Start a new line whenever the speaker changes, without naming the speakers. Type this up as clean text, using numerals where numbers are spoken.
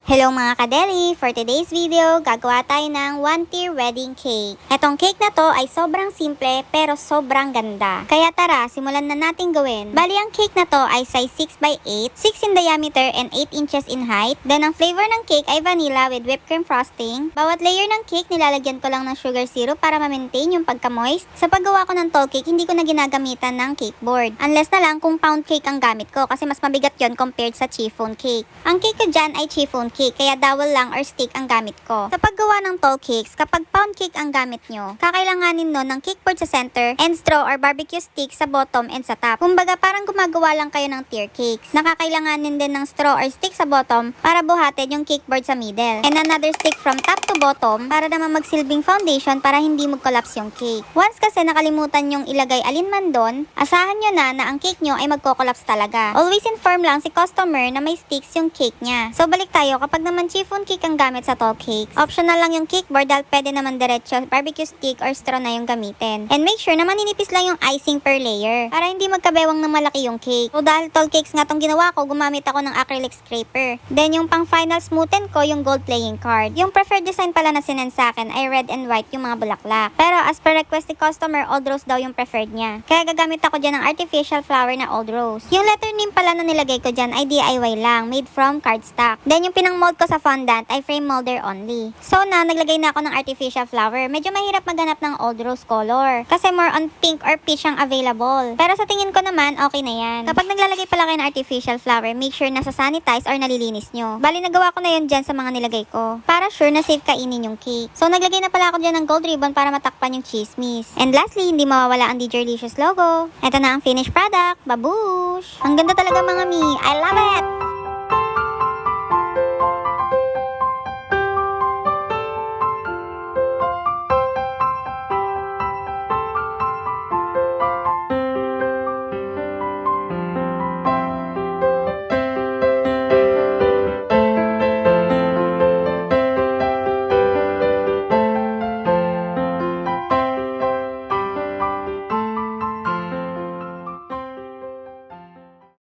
Hello mga kadeli! For today's video, gagawa tayo ng one-tier wedding cake. Etong cake na to ay sobrang simple pero sobrang ganda. Kaya tara, simulan na natin gawin. Bali ang cake na to ay size 6x8, 6 in diameter and 8 inches in height. Then ang flavor ng cake ay vanilla with whipped cream frosting. Bawat layer ng cake nilalagyan ko lang ng sugar syrup para ma-maintain yung pagka-moist. Sa paggawa ko ng tall cake, hindi ko na ginagamitan ng cake board. Unless na lang kung pound cake ang gamit ko kasi mas mabigat yon compared sa chiffon cake. Ang cake ko dyan ay chiffon cake, kaya dowel lang or stick ang gamit ko. Sa paggawa ng tall cakes, kapag pound cake ang gamit nyo, kakailanganin no ng cake board sa center and straw or barbecue stick sa bottom and sa top. Kumbaga parang gumagawa lang kayo ng tier cakes. Nakakailanganin din ng straw or stick sa bottom para buhatin yung cake board sa middle. And another stick from top to bottom para naman magsilbing foundation para hindi mag-collapse yung cake. Once kasi nakalimutan yung ilagay alinman doon, asahan nyo na ang cake nyo ay magko-collapse talaga. Always inform lang si customer na may sticks yung cake niya. So balik tayo, kapag naman chiffon cake ang gamit sa tall cakes, optional lang yung cake board dahil pwede naman diretso barbecue stick or straw na yung gamitin. And make sure na maninipis lang yung icing per layer para hindi magkabewang ng malaki yung cake. So dahil tall cakes nga tong ginawa ko, gumamit ako ng acrylic scraper. Then yung pang final smoothen ko yung gold playing card. Yung preferred design pala na sinend sa akin ay red and white yung mga bulaklak. Pero as per request ni customer, old rose daw yung preferred niya. Kaya gagamit ako dyan ng artificial flower na old rose. Yung letter name pala na nilagay ko dyan ay DIY lang, made from cardstock. Then yung pinang mold ko sa fondant ay frame molder only. So naglagay na ako ng artificial flower. Medyo mahirap maghanap ng old rose color kasi more on pink or peach ang available. Pero sa tingin ko naman, okay na yan. Kapag naglalagay pala kayo ng artificial flower, make sure na sanitize or nalilinis nyo. Bali, nagawa ko na yun dyan sa mga nilagay ko para sure na safe kainin yung cake. So naglagay na pala ako dyan ng gold ribbon para matakpan yung chismis. And lastly, hindi mawawala ang DJerlicious logo. Ito na ang finished product. Babush! Ang ganda talaga mga mi. I love it!